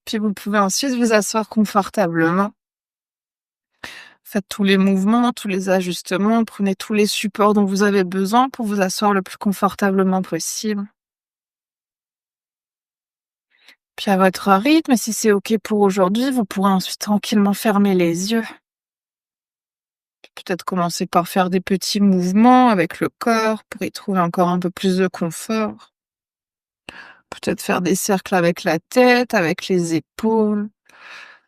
Puis vous pouvez ensuite vous asseoir confortablement. Faites tous les mouvements, tous les ajustements, prenez tous les supports dont vous avez besoin pour vous asseoir le plus confortablement possible. Puis à votre rythme, si c'est OK pour aujourd'hui, vous pourrez ensuite tranquillement fermer les yeux. Peut-être commencer par faire des petits mouvements avec le corps pour y trouver encore un peu plus de confort. Peut-être faire des cercles avec la tête, avec les épaules.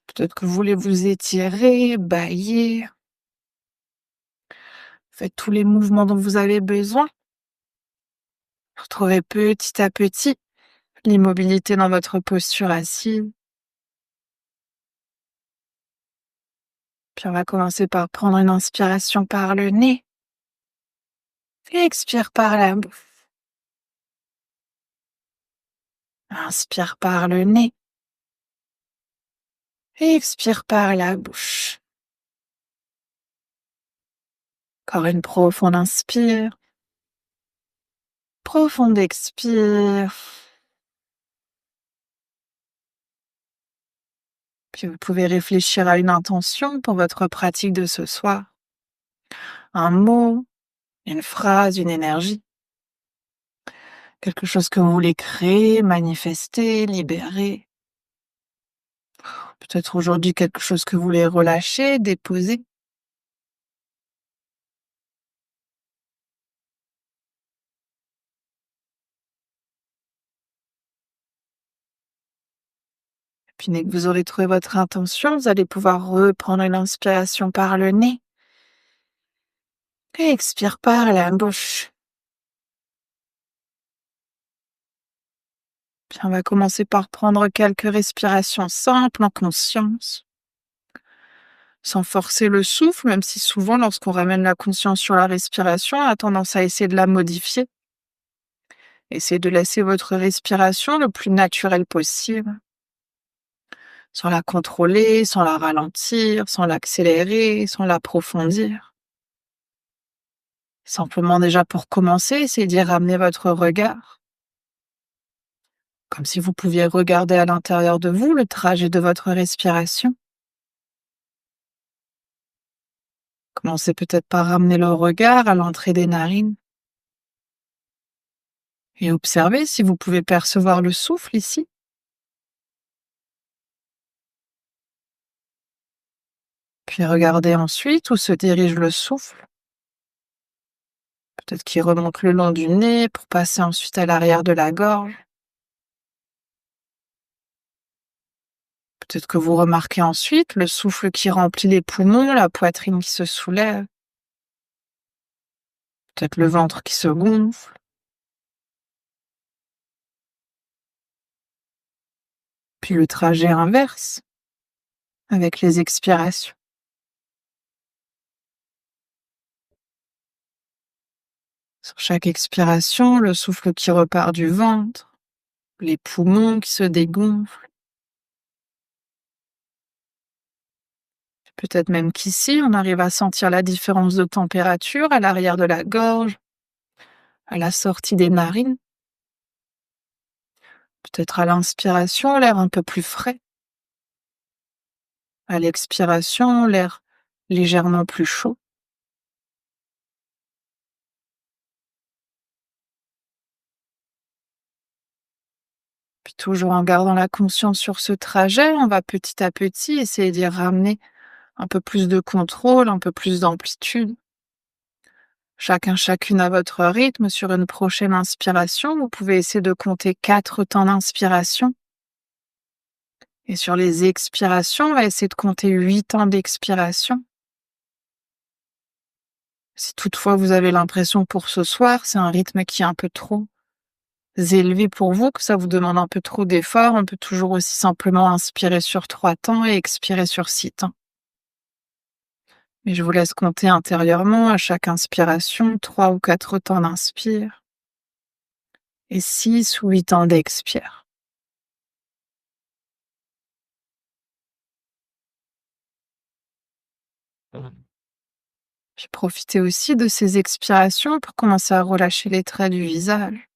Peut-être que vous voulez vous étirer, bâiller. Faites tous les mouvements dont vous avez besoin. Retrouvez petit à petit l'immobilité dans votre posture assise. Puis on va commencer par prendre une inspiration par le nez et expire par la bouche. Inspire par le nez et expire par la bouche. Encore une profonde inspire, profonde expire. Puis vous pouvez réfléchir à une intention pour votre pratique de ce soir. Un mot, une phrase, une énergie. Quelque chose que vous voulez créer, manifester, libérer. Peut-être aujourd'hui quelque chose que vous voulez relâcher, déposer. Puis dès que vous aurez trouvé votre intention, vous allez pouvoir reprendre une inspiration par le nez et expire par la bouche. Puis on va commencer par prendre quelques respirations simples en conscience, sans forcer le souffle, même si souvent lorsqu'on ramène la conscience sur la respiration, on a tendance à essayer de la modifier. Essayez de laisser votre respiration le plus naturelle possible, sans la contrôler, sans la ralentir, sans l'accélérer, sans l'approfondir. Simplement déjà pour commencer, essayez d'y ramener votre regard, comme si vous pouviez regarder à l'intérieur de vous le trajet de votre respiration. Commencez peut-être par ramener le regard à l'entrée des narines et observez si vous pouvez percevoir le souffle ici. Puis regardez ensuite où se dirige le souffle. Peut-être qu'il remonte le long du nez pour passer ensuite à l'arrière de la gorge. Peut-être que vous remarquez ensuite le souffle qui remplit les poumons, la poitrine qui se soulève. Peut-être le ventre qui se gonfle. Puis le trajet inverse avec les expirations. Sur chaque expiration, le souffle qui repart du ventre, les poumons qui se dégonflent. Peut-être même qu'ici, on arrive à sentir la différence de température à l'arrière de la gorge, à la sortie des narines. Peut-être à l'inspiration, l'air un peu plus frais. À l'expiration, l'air légèrement plus chaud. Puis toujours en gardant la conscience sur ce trajet, on va petit à petit essayer d'y ramener un peu plus de contrôle, un peu plus d'amplitude. Chacune à votre rythme. Sur une prochaine inspiration, vous pouvez essayer de compter 4 temps d'inspiration. Et sur les expirations, on va essayer de compter 8 temps d'expiration. Si toutefois vous avez l'impression pour ce soir, c'est un rythme qui est un peu trop élevé pour vous, que ça vous demande un peu trop d'efforts, on peut toujours aussi simplement inspirer sur 3 temps et expirer sur 6 temps. Mais je vous laisse compter intérieurement à chaque inspiration 3 ou 4 temps d'inspire et 6 ou 8 temps d'expire. Puis profitez aussi de ces expirations pour commencer à relâcher les traits du visage,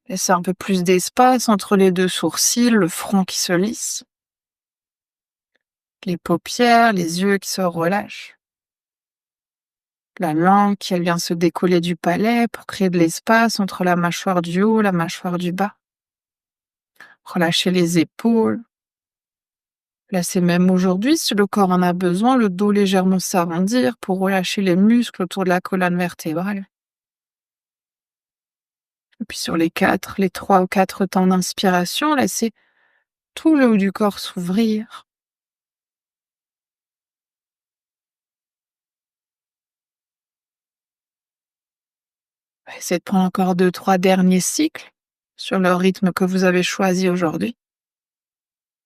Laissez un peu plus d'espace entre les deux sourcils, le front qui se lisse, les paupières, les yeux qui se relâchent. La langue qui elle vient se décoller du palais pour créer de l'espace entre la mâchoire du haut et la mâchoire du bas. Relâchez les épaules. Laissez même aujourd'hui, si le corps en a besoin, le dos légèrement s'arrondir pour relâcher les muscles autour de la colonne vertébrale. Et puis sur les 3 ou 4 temps d'inspiration, laissez tout le haut du corps s'ouvrir. Essayez de prendre encore 2, 3 derniers cycles sur le rythme que vous avez choisi aujourd'hui.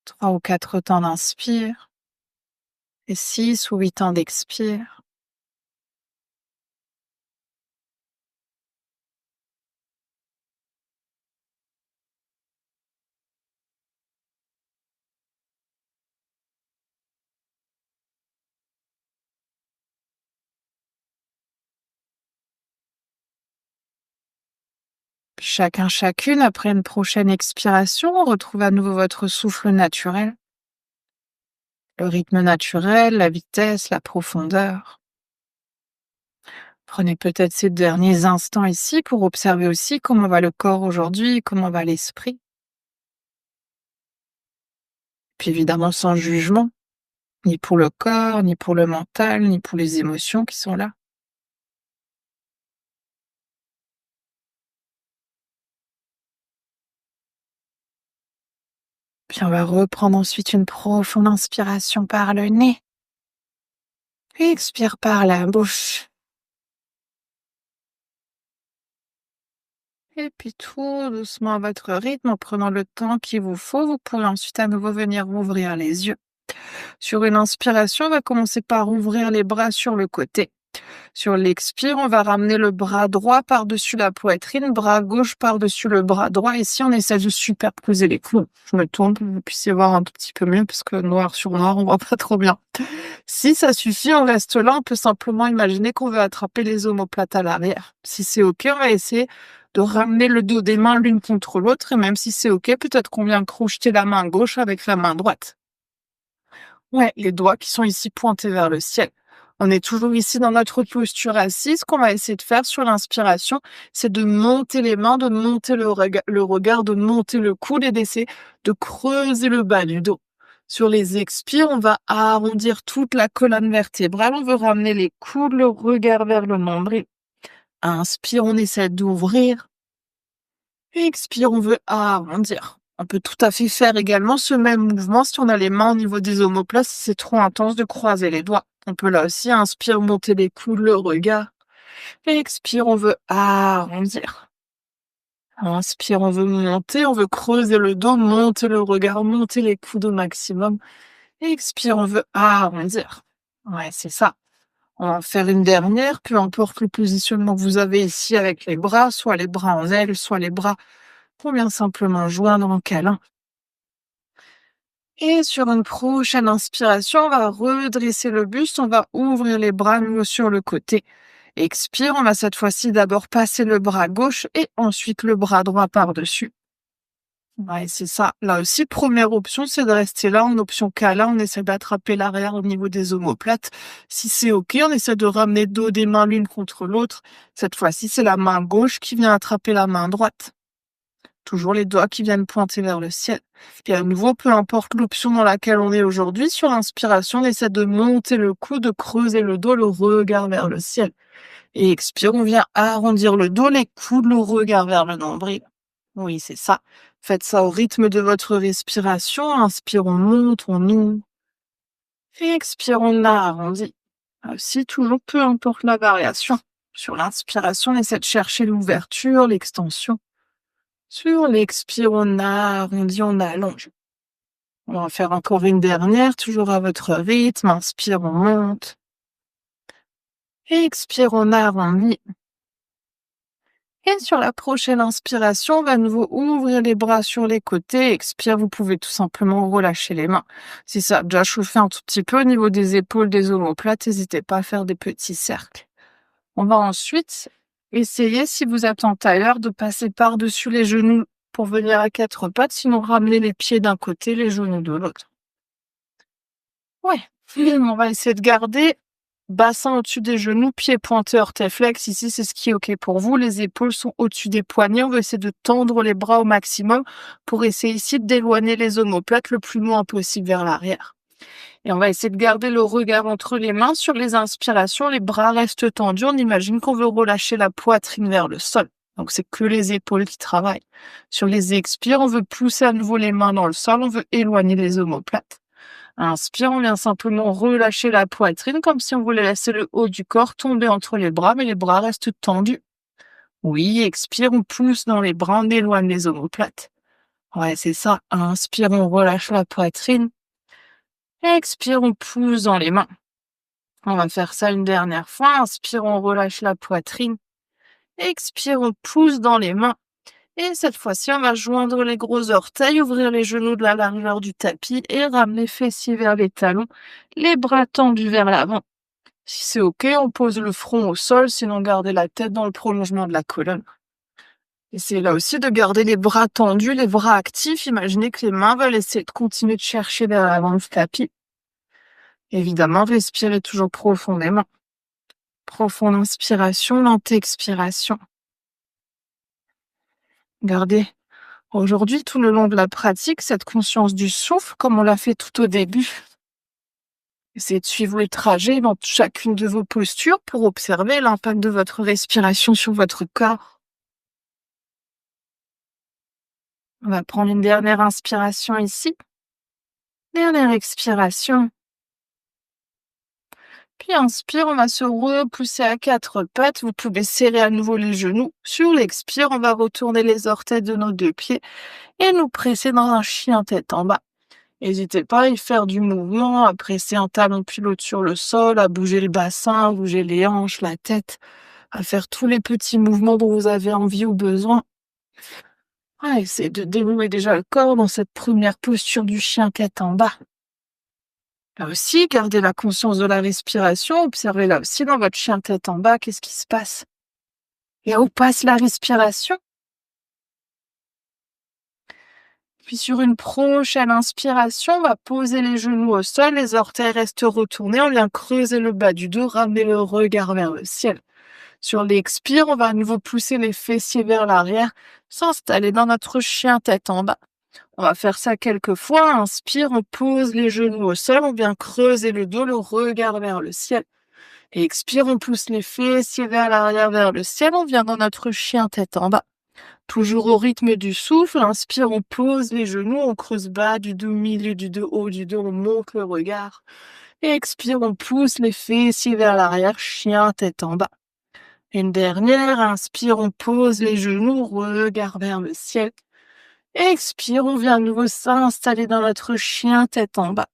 3 ou 4 temps d'inspire et 6 ou 8 temps d'expire. Puis chacun, chacune, après une prochaine expiration, retrouve à nouveau votre souffle naturel, le rythme naturel, la vitesse, la profondeur. Prenez peut-être ces derniers instants ici pour observer aussi comment va le corps aujourd'hui, comment va l'esprit. Puis évidemment sans jugement, ni pour le corps, ni pour le mental, ni pour les émotions qui sont là. Puis on va reprendre ensuite une profonde inspiration par le nez. Puis expire par la bouche. Et puis tout doucement à votre rythme, en prenant le temps qu'il vous faut, vous pourrez ensuite à nouveau venir ouvrir les yeux. Sur une inspiration, on va commencer par ouvrir les bras sur le côté. Sur l'expire, on va ramener le bras droit par-dessus la poitrine, bras gauche par-dessus le bras droit. Ici, on essaie de superposer les coudes. Je me tourne pour que vous puissiez voir un tout petit peu mieux, parce que noir sur noir, on voit pas trop bien. Si ça suffit, on reste là. On peut simplement imaginer qu'on veut attraper les omoplates à l'arrière. Si c'est OK, on va essayer de ramener le dos des mains l'une contre l'autre. Et même si c'est OK, peut-être qu'on vient crocheter la main gauche avec la main droite. Ouais, les doigts qui sont ici pointés vers le ciel. On est toujours ici dans notre posture assise. Ce qu'on va essayer de faire sur l'inspiration, c'est de monter les mains, de monter le regard, de monter le coude et d'essayer de creuser le bas du dos. Sur les expires, on va arrondir toute la colonne vertébrale. On veut ramener les coudes, le regard vers le nombril. Inspire, on essaie d'ouvrir. Expire, on veut arrondir. On peut tout à fait faire également ce même mouvement si on a les mains au niveau des omoplates, si c'est trop intense de croiser les doigts. On peut là aussi, inspire, monter les coudes, le regard. Expire, on veut arrondir. Inspire, on veut monter, on veut creuser le dos, monter le regard, monter les coudes au maximum. Expire, on veut arrondir. Ouais, c'est ça. On va en faire une dernière, peu importe le positionnement que vous avez ici avec les bras, soit les bras en aile, soit les bras pour bien simplement joindre en câlin. Et sur une prochaine inspiration, on va redresser le buste, on va ouvrir les bras nouveau sur le côté. Expire, on va cette fois-ci d'abord passer le bras gauche et ensuite le bras droit par-dessus. Ouais, c'est ça. Là aussi, première option, c'est de rester là. En option câlin, on essaie d'attraper l'arrière au niveau des omoplates. Si c'est OK, on essaie de ramener le dos des mains l'une contre l'autre. Cette fois-ci, c'est la main gauche qui vient attraper la main droite. Toujours les doigts qui viennent pointer vers le ciel. Et à nouveau, peu importe l'option dans laquelle on est aujourd'hui, sur l'inspiration, on essaie de monter le cou, de creuser le dos, le regard vers le ciel. Et expire, on vient arrondir le dos, les coudes, le regard vers le nombril. Oui, c'est ça. Faites ça au rythme de votre respiration. Inspire, on monte, on ouvre. Et expire, on arrondit. Aussi, toujours peu importe la variation. Sur l'inspiration, on essaie de chercher l'ouverture, l'extension. Sur l'expire, on arrondit, on allonge. On va en faire encore une dernière, toujours à votre rythme. Inspire, on monte. Expire, on arrondit. Et sur la prochaine inspiration, on va à nouveau ouvrir les bras sur les côtés. Expire, vous pouvez tout simplement relâcher les mains. Si ça a déjà chauffé un tout petit peu au niveau des épaules, des omoplates, n'hésitez pas à faire des petits cercles. On va ensuite Essayez, si vous êtes en tailleur, de passer par-dessus les genoux pour venir à quatre pattes, sinon ramenez les pieds d'un côté, les genoux de l'autre. Ouais, on va essayer de garder bassin au-dessus des genoux, pieds pointés, orteils flex. Ici, c'est ce qui est OK pour vous. Les épaules sont au-dessus des poignets. On va essayer de tendre les bras au maximum pour essayer ici d'éloigner les omoplates le plus loin possible vers l'arrière. Et on va essayer de garder le regard entre les mains. Sur les inspirations, les bras restent tendus. On imagine qu'on veut relâcher la poitrine vers le sol. Donc, c'est que les épaules qui travaillent. Sur les expires, on veut pousser à nouveau les mains dans le sol. On veut éloigner les omoplates. Inspire, on vient simplement relâcher la poitrine comme si on voulait laisser le haut du corps tomber entre les bras, mais les bras restent tendus. Oui, expire, on pousse dans les bras, on éloigne les omoplates. Ouais, c'est ça. Inspire, on relâche la poitrine. Expire, on pousse dans les mains. On va faire ça une dernière fois. Inspire, on relâche la poitrine. Expire, on pousse dans les mains. Et cette fois-ci, on va joindre les gros orteils, ouvrir les genoux de la largeur du tapis et ramener fessiers vers les talons, les bras tendus vers l'avant. Si c'est OK, on pose le front au sol, sinon gardez la tête dans le prolongement de la colonne. Essayez là aussi de garder les bras tendus, les bras actifs. Imaginez que les mains veulent essayer de continuer de chercher vers l'avant du tapis. Évidemment, respirez toujours profondément. Profonde inspiration, lente expiration. Gardez aujourd'hui, tout le long de la pratique, cette conscience du souffle, comme on l'a fait tout au début. Essayez de suivre le trajet dans chacune de vos postures pour observer l'impact de votre respiration sur votre corps. On va prendre une dernière inspiration ici. Dernière expiration. Puis inspire, on va se repousser à quatre pattes. Vous pouvez serrer à nouveau les genoux. Sur l'expire, on va retourner les orteils de nos deux pieds et nous presser dans un chien tête en bas. N'hésitez pas à y faire du mouvement, à presser un talon pilote sur le sol, à bouger le bassin, à bouger les hanches, la tête, à faire tous les petits mouvements dont vous avez envie ou besoin. Ouais, essayez de dérouler déjà le corps dans cette première posture du chien tête en bas. Là aussi, gardez la conscience de la respiration. Observez là aussi dans votre chien tête en bas, qu'est-ce qui se passe. Et où passe la respiration? Puis sur une prochaine inspiration, on va poser les genoux au sol, les orteils restent retournés, on vient creuser le bas du dos, ramener le regard vers le ciel. Sur l'expire, on va à nouveau pousser les fessiers vers l'arrière, s'installer dans notre chien tête en bas. On va faire ça quelques fois. Inspire, on pose les genoux au sol, on vient creuser le dos, le regard vers le ciel. Et expire, on pousse les fessiers vers l'arrière, vers le ciel, on vient dans notre chien tête en bas. Toujours au rythme du souffle, inspire, on pose les genoux, on creuse bas du dos, milieu du dos, haut du dos, on monte le regard. Et expire, on pousse les fessiers vers l'arrière, chien tête en bas. Une dernière, inspire, on pose les genoux, regard vers le ciel. Expire, on vient à nouveau s'installer dans notre chien tête en bas.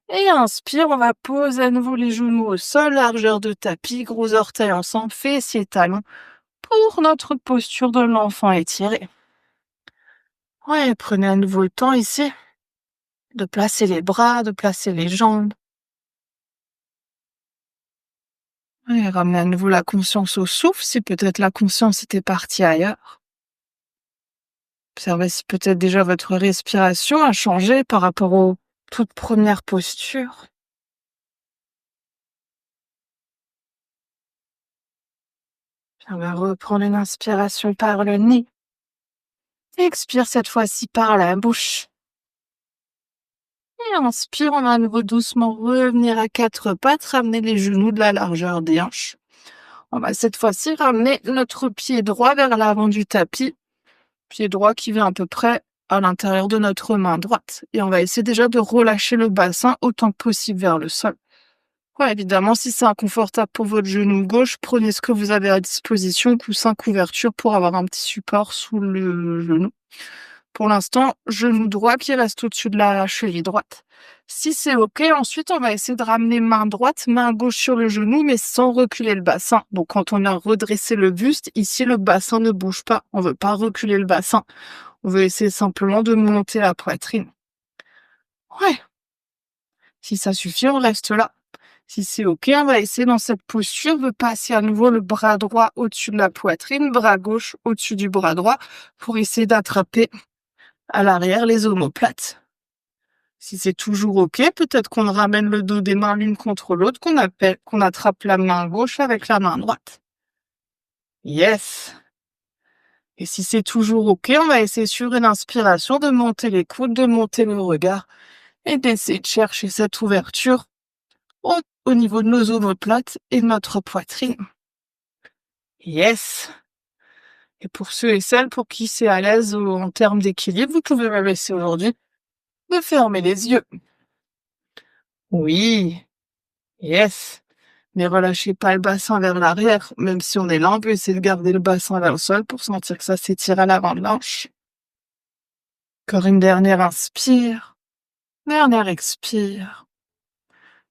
Et inspire, on va poser à nouveau les genoux au sol, largeur de tapis, gros orteils ensemble, fessiers, talons, pour notre posture de l'enfant étiré. Ouais, prenez à nouveau le temps ici de placer les bras, de placer les jambes. Ouais, ramenez à nouveau la conscience au souffle si peut-être la conscience était partie ailleurs. Observez si peut-être déjà votre respiration a changé par rapport aux toutes premières postures. On va reprendre une inspiration par le nez. Expire cette fois-ci par la bouche. Et inspire, on va à nouveau doucement revenir à quatre pattes, ramener les genoux de la largeur des hanches. On va cette fois-ci ramener notre pied droit vers l'avant du tapis. Pied droit qui vient à peu près à l'intérieur de notre main droite. Et on va essayer déjà de relâcher le bassin autant que possible vers le sol. Ouais, évidemment, si c'est inconfortable pour votre genou gauche, prenez ce que vous avez à disposition, coussin, couverture, pour avoir un petit support sous le genou. Pour l'instant, genou droit qui reste au-dessus de la cheville droite. Si c'est OK, ensuite, on va essayer de ramener main droite, main gauche sur le genou, mais sans reculer le bassin. Donc, quand on a redressé le buste, ici, le bassin ne bouge pas. On veut pas reculer le bassin. On veut essayer simplement de monter la poitrine. Ouais. Si ça suffit, on reste là. Si c'est OK, on va essayer dans cette posture de passer à nouveau le bras droit au-dessus de la poitrine, bras gauche au-dessus du bras droit pour essayer d'attraper à l'arrière les omoplates. Si c'est toujours OK, peut-être qu'on ramène le dos des mains l'une contre l'autre, qu'on attrape la main gauche avec la main droite. Yes! Et si c'est toujours OK, on va essayer sur une inspiration de monter les coudes, de monter le regard et d'essayer de chercher cette ouverture au, au niveau de nos omoplates et de notre poitrine. Yes! Et pour ceux et celles pour qui c'est à l'aise en termes d'équilibre, vous pouvez même essayer aujourd'hui de fermer les yeux. Oui, yes. Mais relâchez pas le bassin vers l'arrière, même si on est lent, on peut essayer de garder le bassin vers le sol pour sentir que ça s'étire à l'avant de l'hanche. Encore une dernière inspire, dernière expire.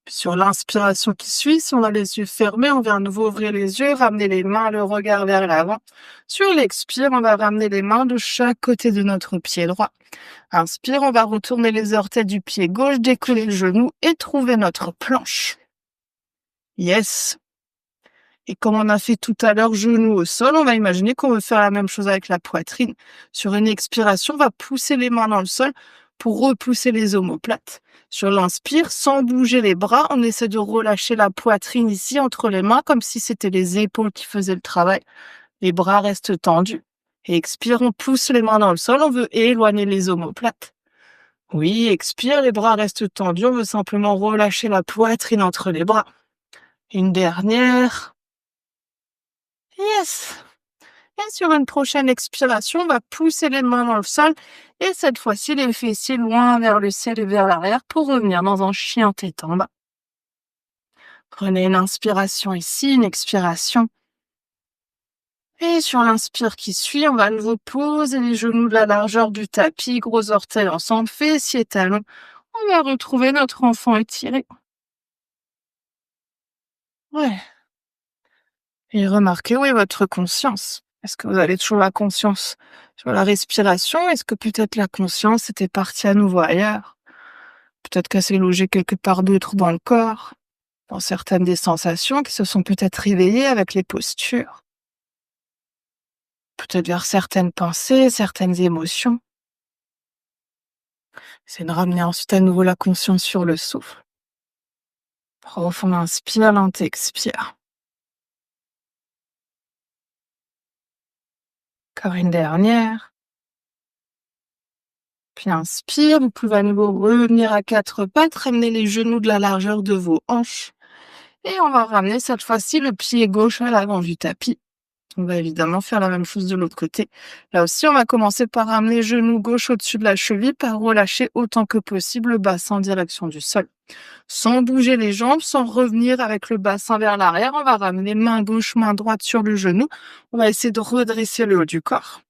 Puis sur l'inspiration qui suit, si on a les yeux fermés, on vient à nouveau ouvrir les yeux, ramener les mains, le regard vers l'avant. Sur l'expire, on va ramener les mains de chaque côté de notre pied droit. Inspire, on va retourner les orteils du pied gauche, décoller le genou et trouver notre planche. Yes. Et comme on a fait tout à l'heure genou au sol, on va imaginer qu'on veut faire la même chose avec la poitrine. Sur une expiration, on va pousser les mains dans le sol pour repousser les omoplates. Sur l'inspire, sans bouger les bras, on essaie de relâcher la poitrine ici entre les mains comme si c'était les épaules qui faisaient le travail. Les bras restent tendus. Et expire, on pousse les mains dans le sol, on veut éloigner les omoplates. Oui, expire, les bras restent tendus, on veut simplement relâcher la poitrine entre les bras. Une dernière. Yes! Et sur une prochaine expiration, on va pousser les mains dans le sol et cette fois-ci les fessiers loin vers le ciel et vers l'arrière pour revenir dans un chien tête en bas. Prenez une inspiration ici, une expiration. Et sur l'inspire qui suit, on va à nouveau poser les genoux de la largeur du tapis, gros orteils ensemble, fessiers talons. On va retrouver notre enfant étiré. Ouais. Et remarquez où est votre conscience. Est-ce que vous avez toujours la conscience sur la respiration? Est-ce que peut-être la conscience était partie à nouveau ailleurs? Peut-être qu'elle s'est logée quelque part d'autre dans le corps, dans certaines des sensations qui se sont peut-être réveillées avec les postures. Peut-être vers certaines pensées, certaines émotions. C'est de ramener ensuite à nouveau la conscience sur le souffle. Profond inspire, lent expire. Encore une dernière. Puis inspire, vous pouvez à nouveau revenir à quatre pattes, ramener les genoux de la largeur de vos hanches. Et on va ramener cette fois-ci le pied gauche à l'avant du tapis. On va évidemment faire la même chose de l'autre côté. Là aussi, on va commencer par ramener le genou gauche au-dessus de la cheville, par relâcher autant que possible le bassin en direction du sol. Sans bouger les jambes, sans revenir avec le bassin vers l'arrière, on va ramener main gauche, main droite sur le genou. On va essayer de redresser le haut du corps.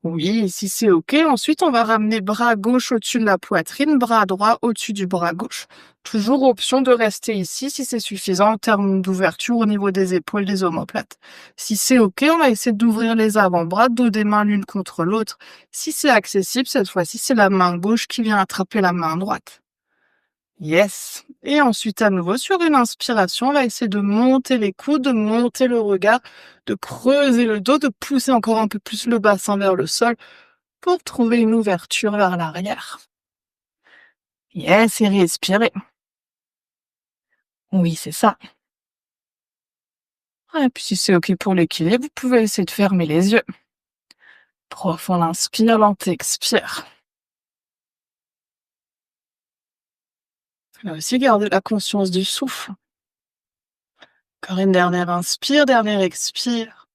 Oui, si c'est OK, ensuite on va ramener bras gauche au-dessus de la poitrine, bras droit au-dessus du bras gauche. Toujours option de rester ici si c'est suffisant en termes d'ouverture au niveau des épaules, des omoplates. Si c'est OK, on va essayer d'ouvrir les avant-bras, dos des mains l'une contre l'autre. Si c'est accessible, cette fois-ci, c'est la main gauche qui vient attraper la main droite. Yes. Et ensuite, à nouveau, sur une inspiration, on va essayer de monter les coudes, de monter le regard, de creuser le dos, de pousser encore un peu plus le bassin vers le sol pour trouver une ouverture vers l'arrière. Yes, et respirer. Oui, c'est ça. Et puis si c'est OK pour l'équilibre, vous pouvez essayer de fermer les yeux. Profond inspire, lent expire. Là aussi, gardez la conscience du souffle. Encore une dernière inspire, dernière expire.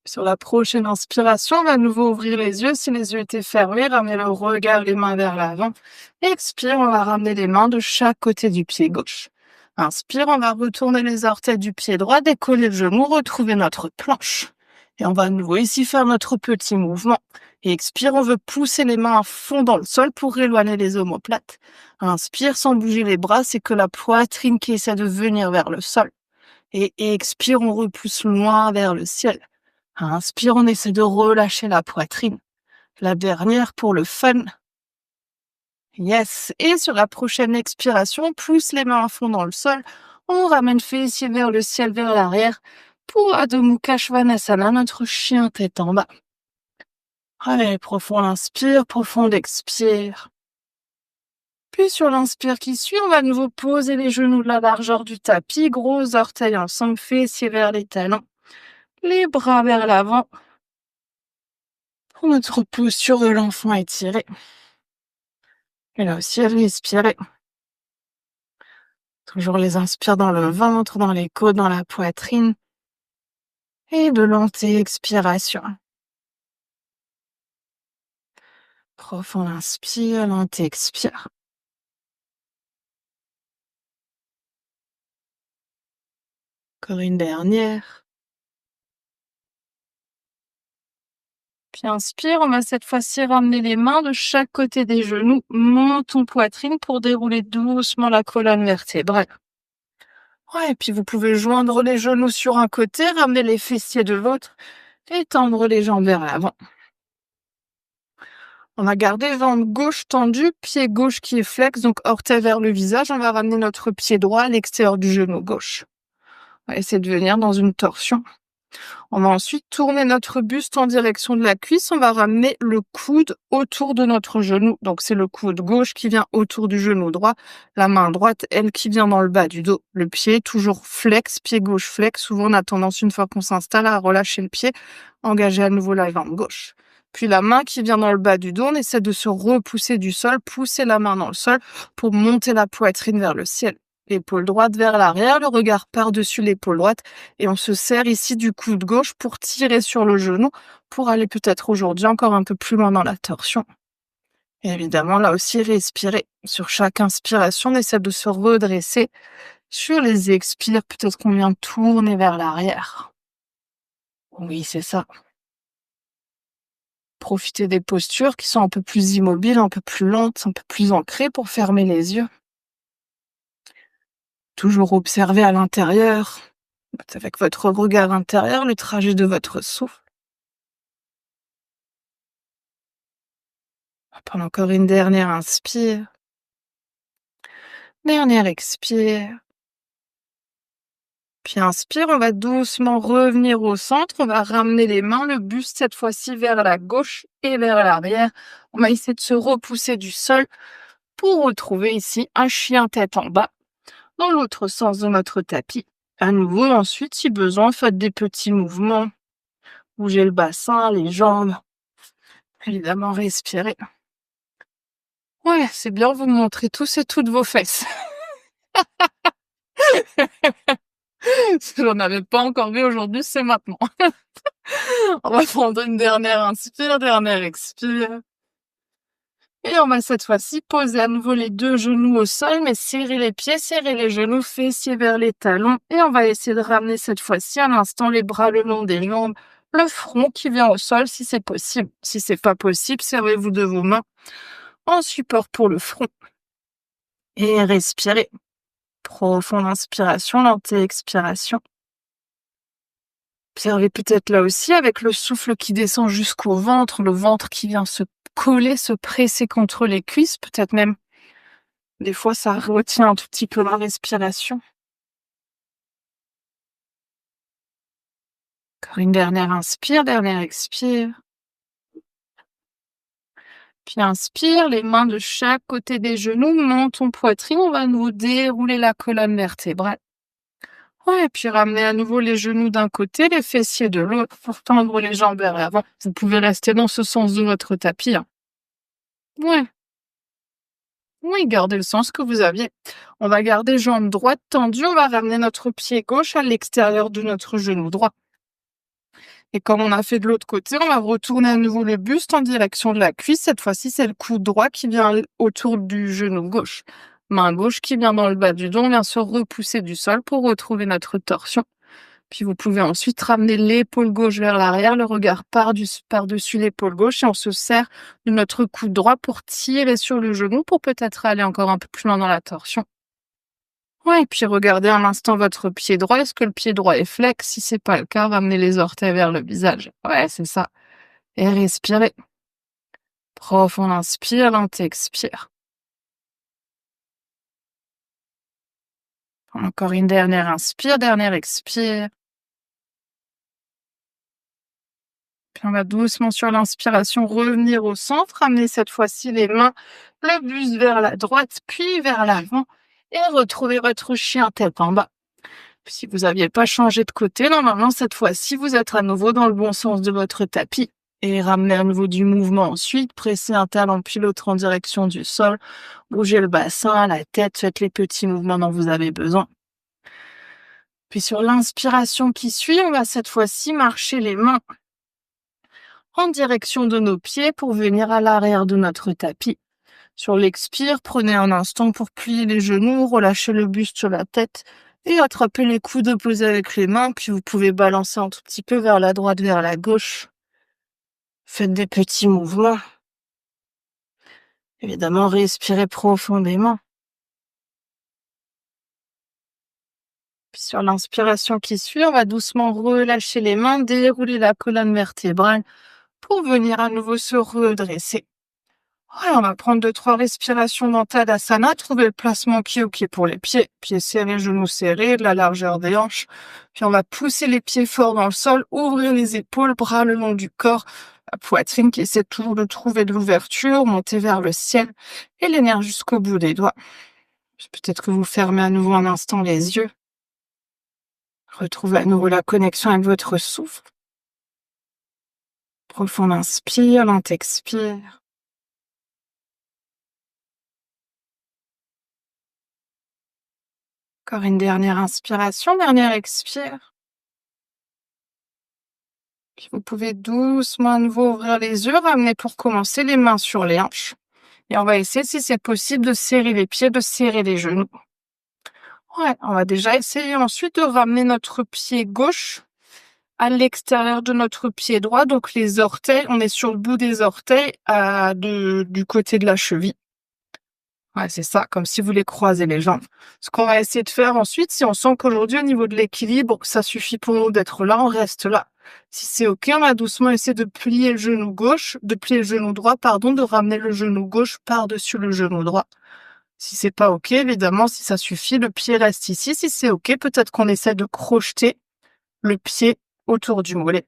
Sur la prochaine inspiration, on va à nouveau ouvrir les yeux. Si les yeux étaient fermés, ramenez le regard, les mains vers l'avant. Expire, on va ramener les mains de chaque côté du pied gauche. Inspire, on va retourner les orteils du pied droit, décoller le genou, retrouver notre planche. Et on va à nouveau ici faire notre petit mouvement. Et expire, on veut pousser les mains à fond dans le sol pour éloigner les omoplates. Inspire sans bouger les bras, c'est que la poitrine qui essaie de venir vers le sol. Et expire, on repousse loin vers le ciel. Inspire, on essaie de relâcher la poitrine. La dernière pour le fun. Yes. Et sur la prochaine expiration, pousse les mains à fond dans le sol. On ramène fessiers vers le ciel, vers l'arrière. Pour Adho Mukha Svanasana, notre chien tête en bas. Allez, profond inspire, profond expire. Puis sur l'inspire qui suit, on va de nouveau poser les genoux de la largeur du tapis, gros orteils ensemble, fessiers vers les talons, les bras vers l'avant. Pour notre posture de l'enfant étirée. Et là aussi, respirez. Toujours les inspires dans le ventre, dans les côtes, dans la poitrine. Et de lentes expirations. Profond inspire, lente expire. Encore une dernière. Puis inspire, on va cette fois-ci ramener les mains de chaque côté des genoux, menton poitrine pour dérouler doucement la colonne vertébrale. Ouais, et puis vous pouvez joindre les genoux sur un côté, ramener les fessiers de l'autre et tendre les jambes vers l'avant. On va garder jambe gauche tendue, pied gauche qui est flex, donc orteil vers le visage. On va ramener notre pied droit à l'extérieur du genou gauche. On va essayer de venir dans une torsion. On va ensuite tourner notre buste en direction de la cuisse. On va ramener le coude autour de notre genou. Donc c'est le coude gauche qui vient autour du genou droit. La main droite, elle, qui vient dans le bas du dos. Le pied toujours flex, pied gauche flex. Souvent on a tendance, une fois qu'on s'installe, à relâcher le pied, engager à nouveau la jambe gauche. Puis la main qui vient dans le bas du dos, on essaie de se repousser du sol, pousser la main dans le sol pour monter la poitrine vers le ciel. L'épaule droite vers l'arrière, le regard par-dessus l'épaule droite. Et on se serre ici du coude gauche pour tirer sur le genou, pour aller peut-être aujourd'hui encore un peu plus loin dans la torsion. Et évidemment, là aussi, respirer. Sur chaque inspiration, on essaie de se redresser. Sur les expires, peut-être qu'on vient tourner vers l'arrière. Oui, c'est ça. Profiter des postures qui sont un peu plus immobiles, un peu plus lentes, un peu plus ancrées pour fermer les yeux. Toujours observer à l'intérieur, avec votre regard intérieur, le trajet de votre souffle. On va prendre encore une dernière inspire. Dernière expire. Puis inspire, on va doucement revenir au centre. On va ramener les mains, le buste cette fois-ci vers la gauche et vers l'arrière. On va essayer de se repousser du sol pour retrouver ici un chien tête en bas dans l'autre sens de notre tapis. À nouveau, ensuite, si besoin, faites des petits mouvements. Bougez le bassin, les jambes. Évidemment, respirez. Ouais, c'est bien, vous montrez tous et toutes vos fesses. Si j'en avais pas encore vu aujourd'hui, c'est maintenant. On va prendre une dernière inspire, dernière expire. Et on va cette fois-ci poser à nouveau les deux genoux au sol, mais serrer les pieds, serrer les genoux, fessiers vers les talons. Et on va essayer de ramener cette fois-ci à l'instant les bras le long des jambes, le front qui vient au sol si c'est possible. Si c'est pas possible, servez-vous de vos mains en support pour le front. Et respirez. Profonde inspiration, lente expiration. Observez peut-être là aussi avec le souffle qui descend jusqu'au ventre, le ventre qui vient se coller, se presser contre les cuisses, peut-être même des fois ça retient un tout petit peu la respiration. Encore une dernière inspire, dernière expire. Puis inspire, les mains de chaque côté des genoux, menton poitrine, on va nous dérouler la colonne vertébrale. Ouais, et puis ramener à nouveau les genoux d'un côté, les fessiers de l'autre pour tendre les jambes vers l'avant. Vous pouvez rester dans ce sens de votre tapis. Ouais, oui, gardez le sens que vous aviez. On va garder jambe droite tendue, on va ramener notre pied gauche à l'extérieur de notre genou droit. Et comme on a fait de l'autre côté, on va retourner à nouveau le buste en direction de la cuisse. Cette fois-ci, c'est le coude droit qui vient autour du genou gauche. Main gauche qui vient dans le bas du dos, on vient se repousser du sol pour retrouver notre torsion. Puis vous pouvez ensuite ramener l'épaule gauche vers l'arrière, le regard par-dessus l'épaule gauche et on se serre de notre coude droit pour tirer sur le genou pour peut-être aller encore un peu plus loin dans la torsion. Ouais, et puis regardez un instant votre pied droit. Est-ce que le pied droit est flex? Si c'est pas le cas, ramenez les orteils vers le visage. Ouais, c'est ça. Et respirez. Profond inspire, lente expire. Encore une dernière inspire, dernière expire. Puis on va doucement sur l'inspiration revenir au centre, amener cette fois-ci les mains, le buste vers la droite, puis vers l'avant et retrouver votre chien tête en bas. Si vous n'aviez pas changé de côté, normalement cette fois-ci vous êtes à nouveau dans le bon sens de votre tapis. Et ramenez à nouveau du mouvement ensuite, pressez un talon puis l'autre en direction du sol, bougez le bassin, la tête, faites les petits mouvements dont vous avez besoin. Puis sur l'inspiration qui suit, on va cette fois-ci marcher les mains en direction de nos pieds pour venir à l'arrière de notre tapis. Sur l'expire, prenez un instant pour plier les genoux, relâcher le buste sur la tête et attraper les coudes opposés avec les mains, puis vous pouvez balancer un tout petit peu vers la droite, vers la gauche. Faites des petits mouvements. Évidemment, respirez profondément. Puis sur l'inspiration qui suit, on va doucement relâcher les mains, dérouler la colonne vertébrale pour venir à nouveau se redresser. Ouais, on va prendre 2-3 respirations dans Tadasana, trouver le placement qui est OK pour les pieds. Pieds serrés, genoux serrés, de la largeur des hanches. Puis on va pousser les pieds forts dans le sol, ouvrir les épaules, bras le long du corps, la poitrine qui essaie toujours de trouver de l'ouverture, monter vers le ciel et les nerfs jusqu'au bout des doigts. Puis peut-être que vous fermez à nouveau un instant les yeux. Retrouvez à nouveau la connexion avec votre souffle. Profond inspire, lent expire. Encore une dernière inspiration, dernière expire. Puis vous pouvez doucement à nouveau ouvrir les yeux, ramener pour commencer les mains sur les hanches. Et on va essayer, si c'est possible, de serrer les pieds, de serrer les genoux. Ouais, on va déjà essayer ensuite de ramener notre pied gauche à l'extérieur de notre pied droit. Donc les orteils, on est sur le bout des orteils du côté de la cheville. Ouais, c'est ça, comme si vous voulez croiser les jambes. Ce qu'on va essayer de faire ensuite, si on sent qu'aujourd'hui, au niveau de l'équilibre, ça suffit pour nous d'être là, on reste là. Si c'est OK, on va doucement essayer de plier le genou gauche, de plier le genou droit, pardon, de ramener le genou gauche par-dessus le genou droit. Si c'est pas OK, évidemment, si ça suffit, le pied reste ici. Si c'est OK, peut-être qu'on essaie de crocheter le pied autour du mollet.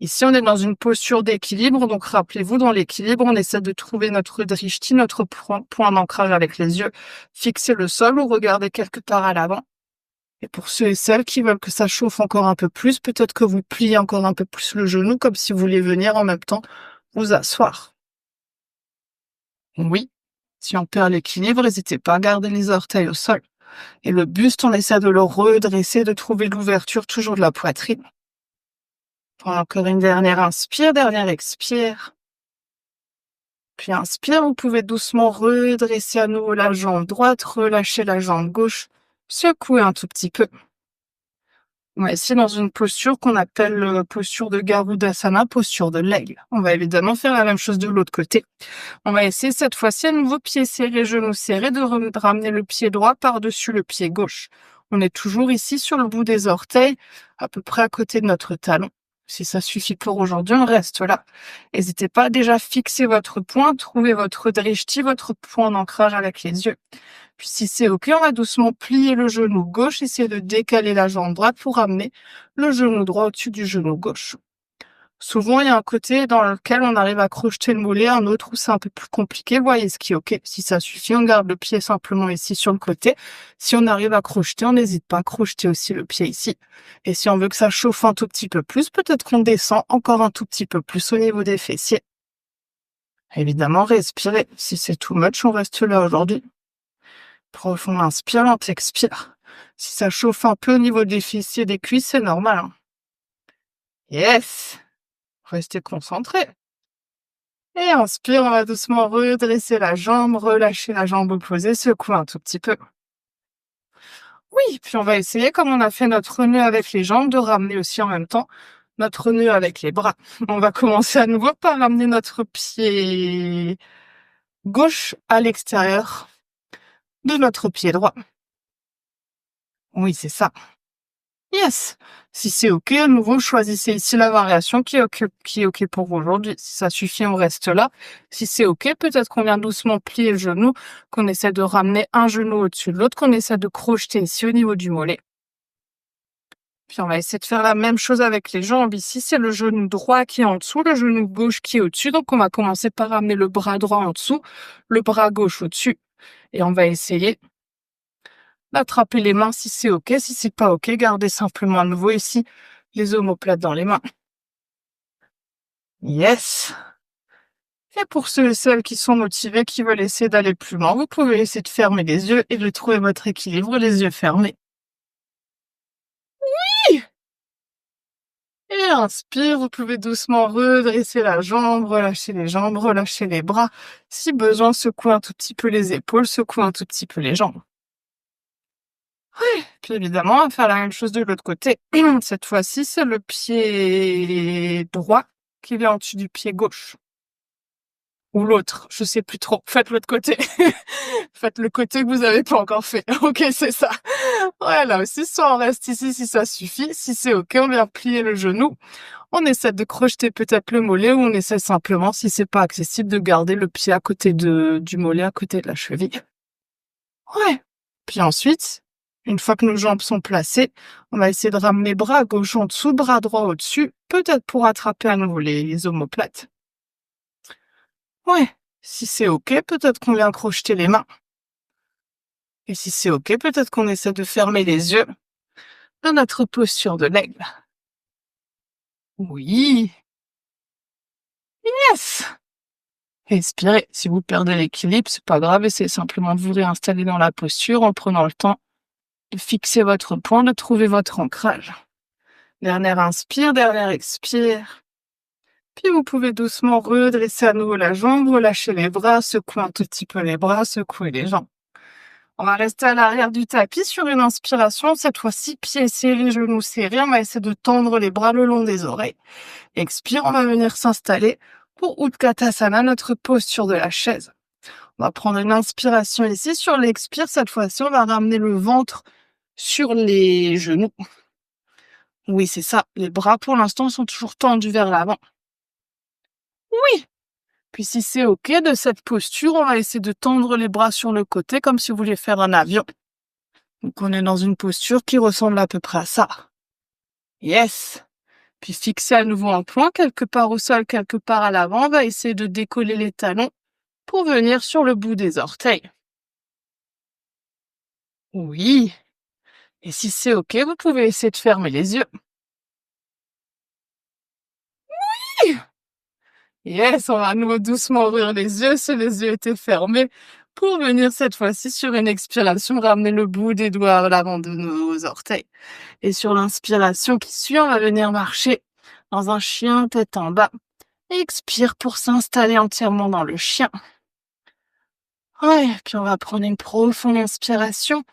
Ici, on est dans une posture d'équilibre, donc rappelez-vous, dans l'équilibre, on essaie de trouver notre drishti, notre point d'ancrage avec les yeux, fixer le sol ou regarder quelque part à l'avant. Et pour ceux et celles qui veulent que ça chauffe encore un peu plus, peut-être que vous pliez encore un peu plus le genou, comme si vous vouliez venir en même temps vous asseoir. Oui, si on perd l'équilibre, n'hésitez pas à garder les orteils au sol. Et le buste, on essaie de le redresser, de trouver l'ouverture toujours de la poitrine. Encore une dernière inspire, dernière expire. Puis inspire, vous pouvez doucement redresser à nouveau la jambe droite, relâcher la jambe gauche, secouer un tout petit peu. On va essayer dans une posture qu'on appelle posture de Garudasana, posture de l'aigle. On va évidemment faire la même chose de l'autre côté. On va essayer cette fois-ci à nouveau pied serré, genou serré, de ramener le pied droit par-dessus le pied gauche. On est toujours ici sur le bout des orteils, à peu près à côté de notre talon. Si ça suffit pour aujourd'hui, on reste là. N'hésitez pas à déjà fixer votre point, trouver votre drishti, votre point d'ancrage avec les yeux. Puis si c'est OK, on va doucement plier le genou gauche, essayer de décaler la jambe droite pour ramener le genou droit au-dessus du genou gauche. Souvent, il y a un côté dans lequel on arrive à crocheter le mollet, un autre où c'est un peu plus compliqué. Voyez ce qui est OK. Si ça suffit, on garde le pied simplement ici sur le côté. Si on arrive à crocheter, on n'hésite pas à crocheter aussi le pied ici. Et si on veut que ça chauffe un tout petit peu plus, peut-être qu'on descend encore un tout petit peu plus au niveau des fessiers. Évidemment, respirez. Si c'est too much, on reste là aujourd'hui. Profond inspire, lent expire. Si ça chauffe un peu au niveau des fessiers, des cuisses, c'est normal, hein. Yes! Restez concentrés. Et inspire, on va doucement redresser la jambe, relâcher la jambe opposée, secouer un tout petit peu. Oui, puis on va essayer, comme on a fait notre nœud avec les jambes, de ramener aussi en même temps notre nœud avec les bras. On va commencer à nouveau par ramener notre pied gauche à l'extérieur de notre pied droit. Oui, c'est ça. Yes! Si c'est OK, à nouveau, choisissez ici la variation qui est OK pour vous aujourd'hui. Si ça suffit, on reste là. Si c'est OK, peut-être qu'on vient doucement plier le genou, qu'on essaie de ramener un genou au-dessus de l'autre, qu'on essaie de crocheter ici au niveau du mollet. Puis on va essayer de faire la même chose avec les jambes. Ici, c'est le genou droit qui est en dessous, le genou gauche qui est au-dessus. Donc, on va commencer par ramener le bras droit en dessous, le bras gauche au-dessus. Et on va essayer d'attraper les mains si c'est OK. Si c'est pas OK, gardez simplement à nouveau ici les omoplates dans les mains. Yes! Et pour ceux et celles qui sont motivés, qui veulent essayer d'aller plus loin, vous pouvez essayer de fermer les yeux et de trouver votre équilibre les yeux fermés. Et inspire, vous pouvez doucement redresser la jambe, relâcher les jambes, relâcher les bras. Si besoin, secouez un tout petit peu les épaules, secouez un tout petit peu les jambes. Puis évidemment, on va faire la même chose de l'autre côté. Cette fois-ci, c'est le pied droit qui est en dessus du pied gauche. Ou l'autre, je sais plus trop. Faites l'autre côté. Faites le côté que vous avez pas encore fait. OK, c'est ça. Ouais, là aussi, soit on reste ici si ça suffit. Si c'est OK, on vient plier le genou. On essaie de crocheter peut-être le mollet ou on essaie simplement, si c'est pas accessible, de garder le pied à côté du mollet, à côté de la cheville. Ouais. Puis ensuite, une fois que nos jambes sont placées, on va essayer de ramener bras gauche en dessous, bras droit au-dessus, peut-être pour attraper à nouveau les omoplates. Ouais. Si c'est OK, peut-être qu'on vient crocheter les mains. Et si c'est OK, peut-être qu'on essaie de fermer les yeux dans notre posture de l'aigle. Oui. Yes! Expirez. Si vous perdez l'équilibre, c'est pas grave, essayez simplement de vous réinstaller dans la posture en prenant le temps de fixer votre point, de trouver votre ancrage. Dernière inspire, dernière expire. Puis vous pouvez doucement redresser à nouveau la jambe, relâcher les bras, secouer un tout petit peu les bras, secouer les jambes. On va rester à l'arrière du tapis sur une inspiration. Cette fois-ci, pieds serrés, genoux serrés. On va essayer de tendre les bras le long des oreilles. Expire, on va venir s'installer pour Utkatasana, notre posture de la chaise. On va prendre une inspiration ici. Sur l'expire, cette fois-ci, on va ramener le ventre sur les genoux. Oui, c'est ça. Les bras, pour l'instant, sont toujours tendus vers l'avant. Oui. Puis si c'est OK, de cette posture, on va essayer de tendre les bras sur le côté comme si vous vouliez faire un avion. Donc on est dans une posture qui ressemble à peu près à ça. Yes. Puis fixez à nouveau un point, quelque part au sol, quelque part à l'avant. On va essayer de décoller les talons pour venir sur le bout des orteils. Oui. Et si c'est OK, vous pouvez essayer de fermer les yeux. Yes, on va à nouveau doucement ouvrir les yeux si les yeux étaient fermés pour venir cette fois-ci sur une expiration, ramener le bout des doigts à l'avant de nos orteils. Et sur l'inspiration qui suit, on va venir marcher dans un chien tête en bas. Expire pour s'installer entièrement dans le chien. Ouais, puis on va prendre une profonde inspiration.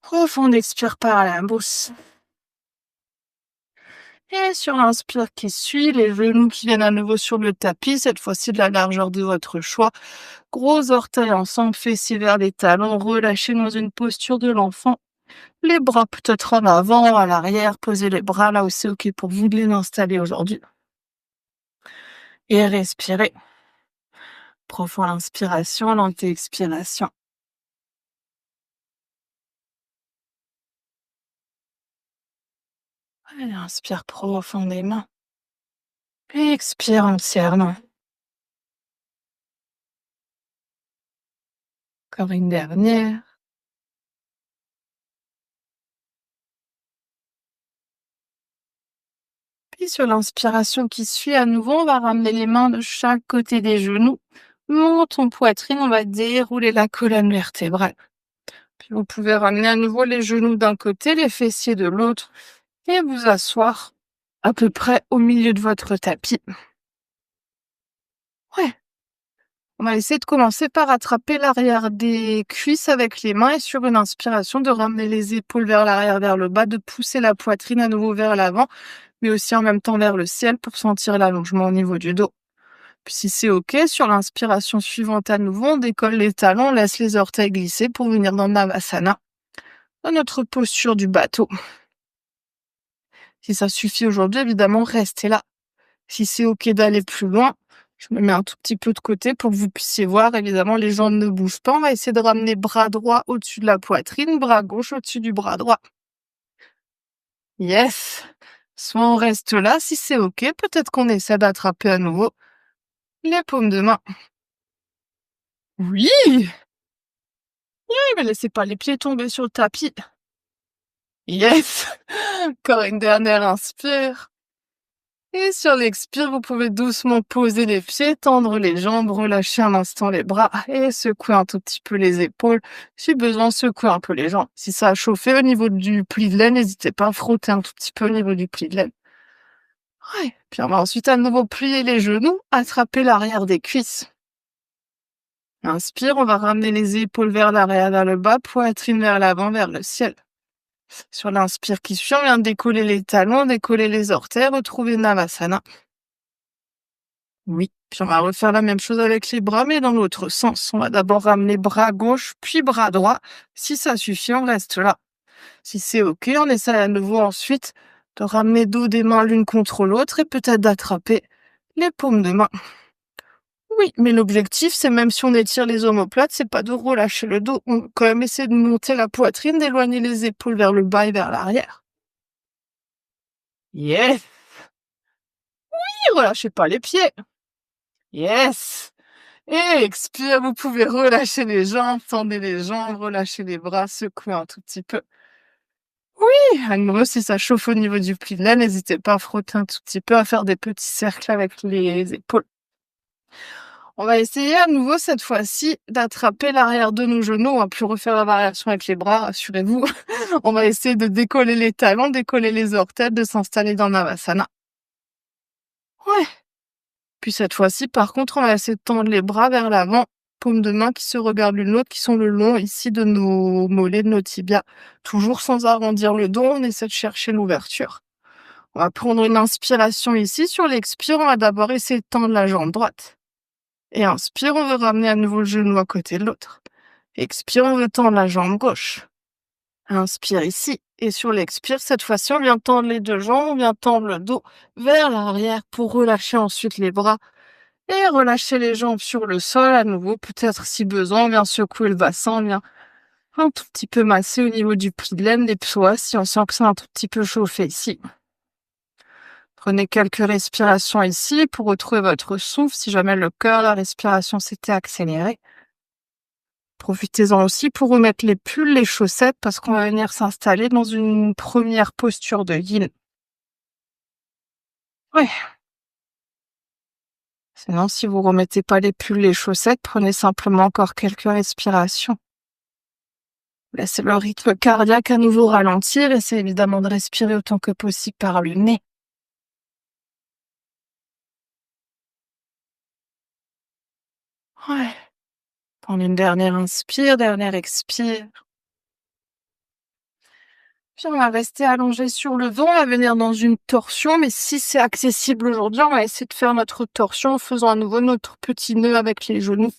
Profonde expire par la bouche. Et sur l'inspire qui suit, les genoux qui viennent à nouveau sur le tapis, cette fois-ci de la largeur de votre choix. Gros orteils ensemble, fessiers vers les talons, relâchez dans une posture de l'enfant. Les bras peut-être en avant, à l'arrière, posez les bras là où c'est OK pour vous de les installer aujourd'hui. Et respirez. Profonde inspiration, lente expiration. Allez, inspire profondément. Expire entièrement. Encore une dernière. Puis sur l'inspiration qui suit, à nouveau, on va ramener les mains de chaque côté des genoux. Monte en poitrine, on va dérouler la colonne vertébrale. Puis vous pouvez ramener à nouveau les genoux d'un côté, les fessiers de l'autre et vous asseoir à peu près au milieu de votre tapis. Ouais. On va essayer de commencer par attraper l'arrière des cuisses avec les mains et sur une inspiration de ramener les épaules vers l'arrière, vers le bas, de pousser la poitrine à nouveau vers l'avant, mais aussi en même temps vers le ciel pour sentir l'allongement au niveau du dos. Puis si c'est OK, sur l'inspiration suivante à nouveau, on décolle les talons, on laisse les orteils glisser pour venir dans Navasana, dans notre posture du bateau. Si ça suffit aujourd'hui, évidemment, restez là. Si c'est OK d'aller plus loin, je me mets un tout petit peu de côté pour que vous puissiez voir. Évidemment, les jambes ne bougent pas. On va essayer de ramener bras droit au-dessus de la poitrine, bras gauche au-dessus du bras droit. Yes! Soit on reste là, si c'est OK, peut-être qu'on essaie d'attraper à nouveau les paumes de main. Oui! Oui, mais laissez pas les pieds tomber sur le tapis. Yes! Encore une dernière inspire. Et sur l'expire, vous pouvez doucement poser les pieds, tendre les jambes, relâcher un instant les bras et secouer un tout petit peu les épaules. Si besoin, secouer un peu les jambes. Si ça a chauffé au niveau du pli de laine, n'hésitez pas à frotter un tout petit peu au niveau du pli de laine. Ouais. Puis on va ensuite à nouveau plier les genoux, attraper l'arrière des cuisses. Inspire, on va ramener les épaules vers l'arrière, vers le bas, poitrine vers l'avant, vers le ciel. Sur l'inspire qui suit, on vient de décoller les talons, décoller les orteils, retrouver Navasana. Oui, puis on va refaire la même chose avec les bras, mais dans l'autre sens. On va d'abord ramener bras gauche, puis bras droit. Si ça suffit, on reste là. Si c'est OK, on essaie à nouveau ensuite de ramener dos des mains l'une contre l'autre et peut-être d'attraper les paumes de main. Oui, mais l'objectif, c'est même si on étire les omoplates, c'est pas de relâcher le dos. On va quand même essayer de monter la poitrine, d'éloigner les épaules vers le bas et vers l'arrière. Yes! Et relâchez pas les pieds. Yes! Et expire, vous pouvez relâcher les jambes, tendez les jambes, relâcher les bras, secouer un tout petit peu. Oui, à nouveau, si ça chauffe au niveau du pli de laine, n'hésitez pas à frotter un tout petit peu, à faire des petits cercles avec les épaules. On va essayer à nouveau cette fois-ci d'attraper l'arrière de nos genoux. On va plus refaire la variation avec les bras, rassurez-vous. On va essayer de décoller les talons, décoller les orteils, de s'installer dans Navasana. Ouais. Puis cette fois-ci, par contre, on va essayer de tendre les bras vers l'avant, paumes de main qui se regardent l'une l'autre, qui sont le long ici de nos mollets, de nos tibias. Toujours sans arrondir le dos, on essaie de chercher l'ouverture. On va prendre une inspiration ici. Sur l'expire, on va d'abord essayer de tendre la jambe droite. Et inspire, on veut ramener à nouveau le genou à côté de l'autre. Expire, on veut tendre la jambe gauche. Inspire ici. Et sur l'expire, cette fois-ci, on vient tendre les deux jambes, on vient tendre le dos vers l'arrière pour relâcher ensuite les bras. Et relâcher les jambes sur le sol à nouveau. Peut-être si besoin, on vient secouer le bassin, on vient un tout petit peu masser au niveau du pli de laine, des psoas, si on sent que c'est un tout petit peu chauffé ici. Prenez quelques respirations ici pour retrouver votre souffle. Si jamais le cœur, la respiration s'était accélérée. Profitez-en aussi pour remettre les pulls, les chaussettes, parce qu'on va venir s'installer dans une première posture de yin. Ouais. Sinon, si vous remettez pas les pulls, les chaussettes, prenez simplement encore quelques respirations. Laissez le rythme cardiaque à nouveau ralentir. Essayez évidemment de respirer autant que possible par le nez. Ouais. Prendre une dernière inspire, dernière expire. Puis on va rester allongé sur le dos, on va venir dans une torsion, mais si c'est accessible aujourd'hui, on va essayer de faire notre torsion en faisant à nouveau notre petit nœud avec les genoux.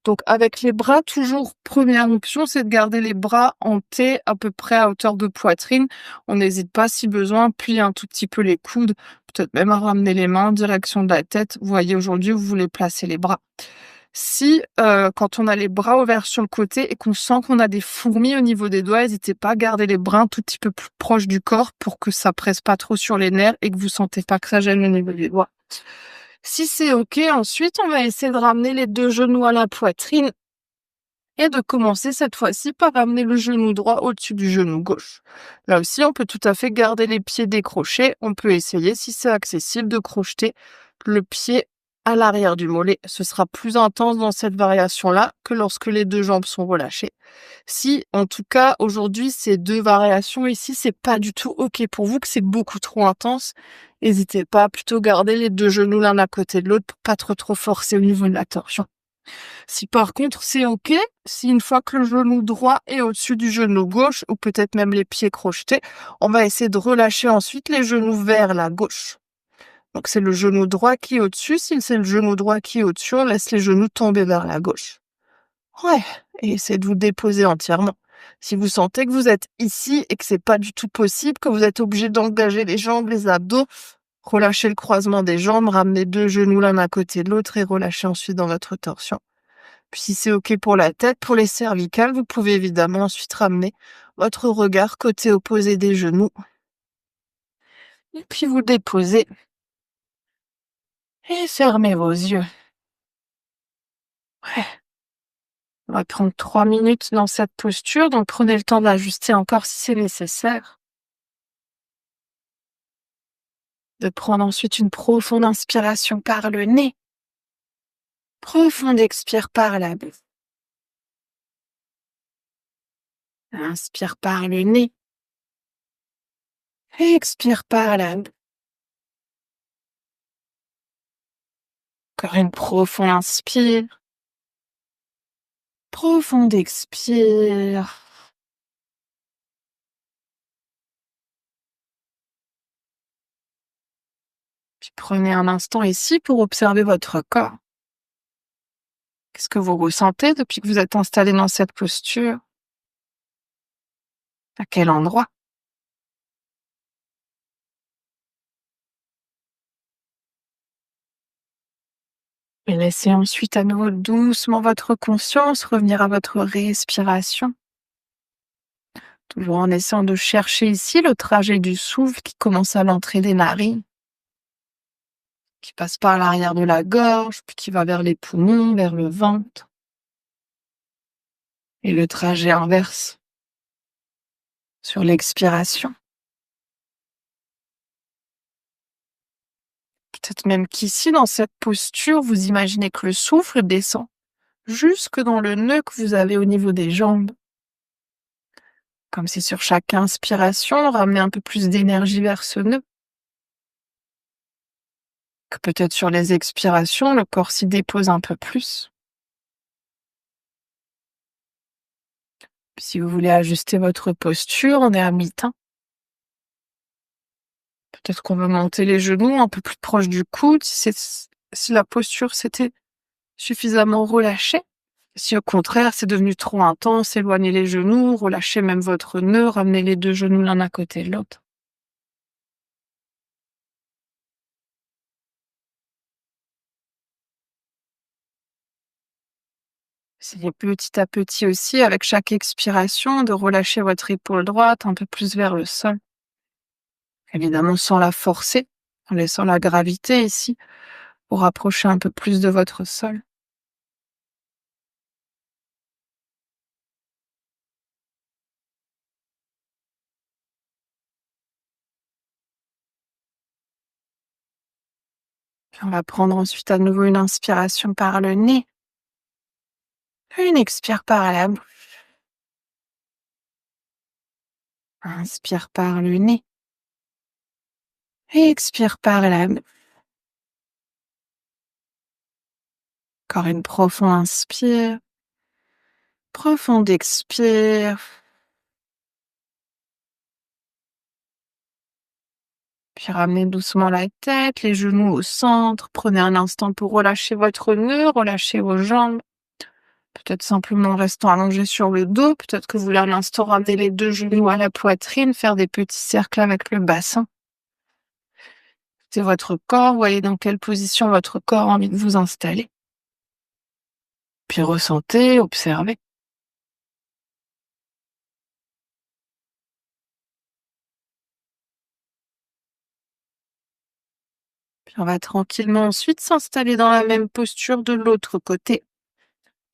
Donc avec les bras, toujours première option, c'est de garder les bras en T à peu près à hauteur de poitrine. On n'hésite pas si besoin, plier un tout petit peu les coudes, peut-être même à ramener les mains en direction de la tête. Vous voyez aujourd'hui, vous voulez placer les bras. Si, quand on a les bras ouverts sur le côté et qu'on sent qu'on a des fourmis au niveau des doigts, n'hésitez pas à garder les bras un tout petit peu plus proches du corps pour que ça presse pas trop sur les nerfs et que vous sentez pas que ça gêne au niveau des doigts. Si c'est OK, ensuite, on va essayer de ramener les deux genoux à la poitrine et de commencer cette fois-ci par ramener le genou droit au-dessus du genou gauche. Là aussi, on peut tout à fait garder les pieds décrochés. On peut essayer, si c'est accessible, de crocheter le pied à l'arrière du mollet. Ce sera plus intense dans cette variation-là que lorsque les deux jambes sont relâchées. Si, en tout cas, aujourd'hui, ces deux variations ici, c'est pas du tout OK pour vous, que c'est beaucoup trop intense, n'hésitez pas à plutôt garder les deux genoux l'un à côté de l'autre pour pas trop forcer au niveau de la torsion. Si par contre c'est OK, si une fois que le genou droit est au-dessus du genou gauche, ou peut-être même les pieds crochetés, on va essayer de relâcher ensuite les genoux vers la gauche. Donc c'est le genou droit qui est au-dessus. Si c'est le genou droit qui est au-dessus, on laisse les genoux tomber vers la gauche. Ouais, et essayez de vous déposer entièrement. Si vous sentez que vous êtes ici et que c'est pas du tout possible, que vous êtes obligé d'engager les jambes, les abdos, relâchez le croisement des jambes, ramenez 2 genoux l'un à côté de l'autre et relâchez ensuite dans votre torsion. Puis si c'est OK pour la tête, pour les cervicales, vous pouvez évidemment ensuite ramener votre regard côté opposé des genoux. Et puis vous déposez et fermez vos yeux. Ouais. On va prendre 3 minutes dans cette posture, donc prenez le temps d'ajuster encore si c'est nécessaire. De prendre ensuite une profonde inspiration par le nez. Profonde expire par la bouche. Inspire par le nez. Expire par la bouche. Encore une profonde inspire. Profonde expire. Puis prenez un instant ici pour observer votre corps. Qu'est-ce que vous ressentez depuis que vous êtes installé dans cette posture? À quel endroit? Et laissez ensuite à nouveau doucement votre conscience revenir à votre respiration. Toujours en essayant de chercher ici le trajet du souffle qui commence à l'entrée des narines, qui passe par l'arrière de la gorge, puis qui va vers les poumons, vers le ventre. Et le trajet inverse sur l'expiration. Peut-être même qu'ici, dans cette posture, vous imaginez que le souffle descend jusque dans le nœud que vous avez au niveau des jambes. Comme si sur chaque inspiration, on ramenait un peu plus d'énergie vers ce nœud. Que peut-être sur les expirations, le corps s'y dépose un peu plus. Si vous voulez ajuster votre posture, on est à mi-temps. Peut-être qu'on veut monter les genoux un peu plus proche du coude, si la posture s'était suffisamment relâchée. Si au contraire c'est devenu trop intense, éloignez les genoux, relâchez même votre nœud, ramenez les 2 genoux l'un à côté de l'autre. Essayez petit à petit aussi, avec chaque expiration, de relâcher votre épaule droite un peu plus vers le sol. Évidemment sans la forcer, en laissant la gravité ici, pour rapprocher un peu plus de votre sol. Puis on va prendre ensuite à nouveau une inspiration par le nez. Une expire par la bouche. Inspire par le nez. Expire par la bouche. Encore une profonde inspire. Profonde expire. Puis ramenez doucement la tête, les genoux au centre. Prenez un instant pour relâcher votre nœud, relâcher vos jambes. Peut-être simplement en restant allongé sur le dos. Peut-être que vous voulez à l'instant ramener les 2 genoux à la poitrine, faire des petits cercles avec le bassin. C'est votre corps, voyez dans quelle position votre corps a envie de vous installer. Puis ressentez, observez. Puis on va tranquillement ensuite s'installer dans la même posture de l'autre côté.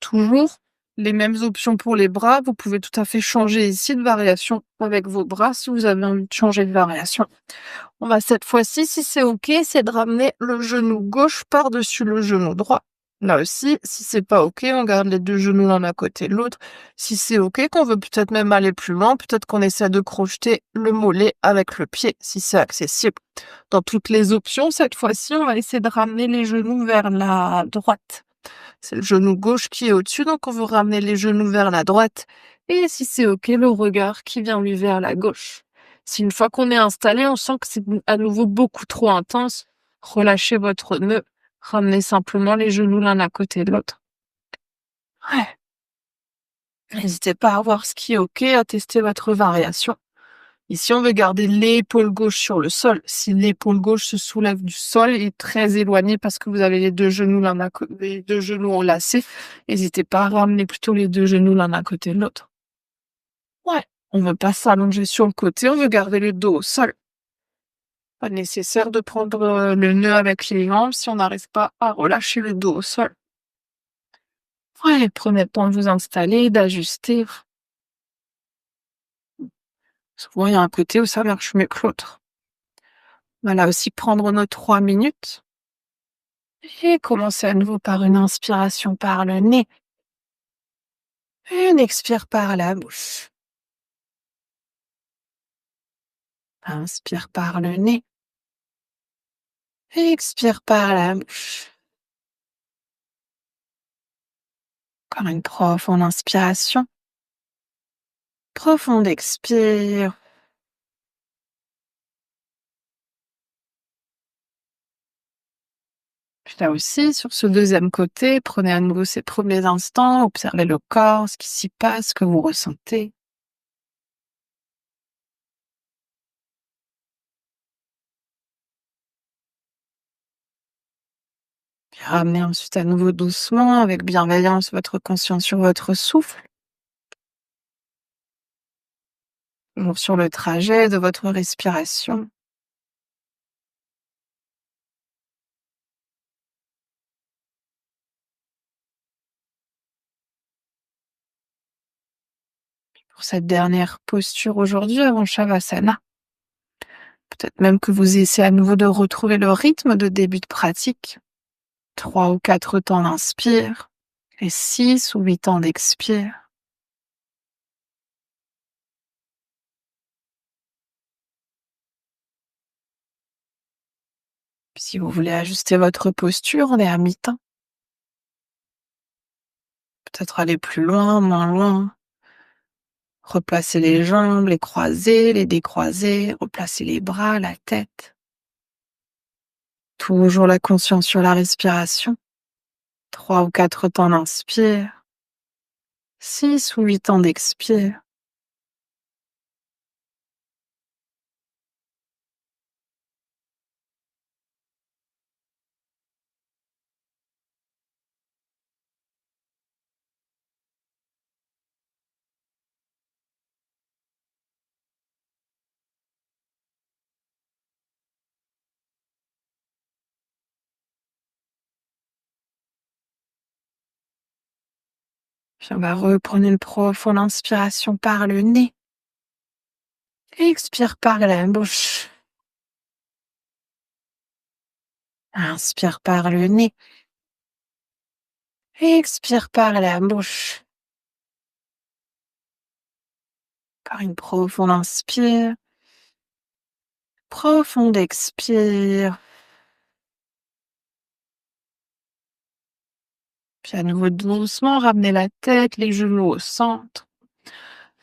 Toujours les mêmes options pour les bras. Vous pouvez tout à fait changer ici de variation avec vos bras si vous avez envie de changer de variation. On va cette fois-ci, si c'est OK, c'est de ramener le genou gauche par-dessus le genou droit. Là aussi, si c'est pas OK, on garde les 2 genoux l'un à côté de l'autre. Si c'est OK, qu'on veut peut-être même aller plus loin, peut-être qu'on essaie de crocheter le mollet avec le pied, si c'est accessible. Dans toutes les options, cette fois-ci, on va essayer de ramener les genoux vers la droite. C'est le genou gauche qui est au-dessus, donc on veut ramener les genoux vers la droite. Et si c'est OK, le regard qui vient lui vers la gauche. Si une fois qu'on est installé, on sent que c'est à nouveau beaucoup trop intense, relâchez votre nœud, ramenez simplement les genoux l'un à côté de l'autre. Ouais. N'hésitez pas à voir ce qui est OK, à tester votre variation. Ici, on veut garder l'épaule gauche sur le sol. Si l'épaule gauche se soulève du sol et est très éloignée parce que vous avez les 2 genoux les 2 genoux enlacés, n'hésitez pas à ramener plutôt les 2 genoux l'un à côté de l'autre. Ouais, on veut pas s'allonger sur le côté, on veut garder le dos au sol. Pas nécessaire de prendre, le nœud avec les jambes si on n'arrive pas à relâcher le dos au sol. Ouais, prenez le temps de vous installer, d'ajuster. Souvent, il y a un côté où ça marche mieux que l'autre. Voilà, aussi prendre nos 3 minutes et commencer à nouveau par une inspiration par le nez, une expire par la bouche. Inspire par le nez, expire par la bouche. Encore une profonde inspiration, profonde expire. Puis là aussi, sur ce deuxième côté, prenez à nouveau ces premiers instants, observez le corps, ce qui s'y passe, ce que vous ressentez. Puis ramenez ensuite à nouveau doucement, avec bienveillance, votre conscience sur votre souffle, toujours sur le trajet de votre respiration. Pour cette dernière posture aujourd'hui avant Shavasana, peut-être même que vous essayez à nouveau de retrouver le rythme de début de pratique. 3 ou 4 temps d'inspire et 6 ou 8 temps d'expire. Puis si vous voulez ajuster votre posture, on est à mi-temps. Peut-être aller plus loin, moins loin. Replacer les jambes, les croiser, les décroiser, replacer les bras, la tête. Toujours la conscience sur la respiration. 3 ou 4 temps d'inspire, 6 ou 8 temps d'expire. Puis on va reprendre une profonde inspiration par le nez. Expire par la bouche. Inspire par le nez. Expire par la bouche. Encore une profonde inspire. Profonde expire. Puis à nouveau doucement, ramenez la tête, les genoux au centre.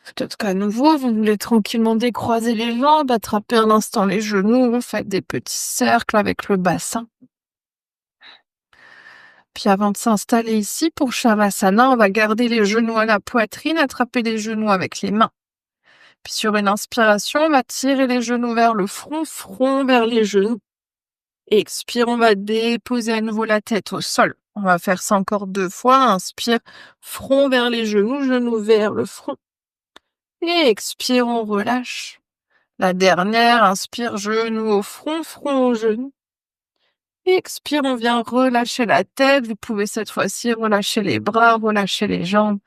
Peut-être qu'à nouveau, vous voulez tranquillement décroiser les jambes, attraper un instant les genoux, faites des petits cercles avec le bassin. Puis avant de s'installer ici pour Shavasana, on va garder les genoux à la poitrine, attraper les genoux avec les mains. Puis sur une inspiration, on va tirer les genoux vers le front, front vers les genoux. Expire, on va déposer à nouveau la tête au sol. On va faire ça encore 2 fois. Inspire, front vers les genoux, genoux vers le front. Et expire, on relâche. La dernière, inspire, genou au front, front au genou. Expire, on vient relâcher la tête. Vous pouvez cette fois-ci relâcher les bras, relâcher les jambes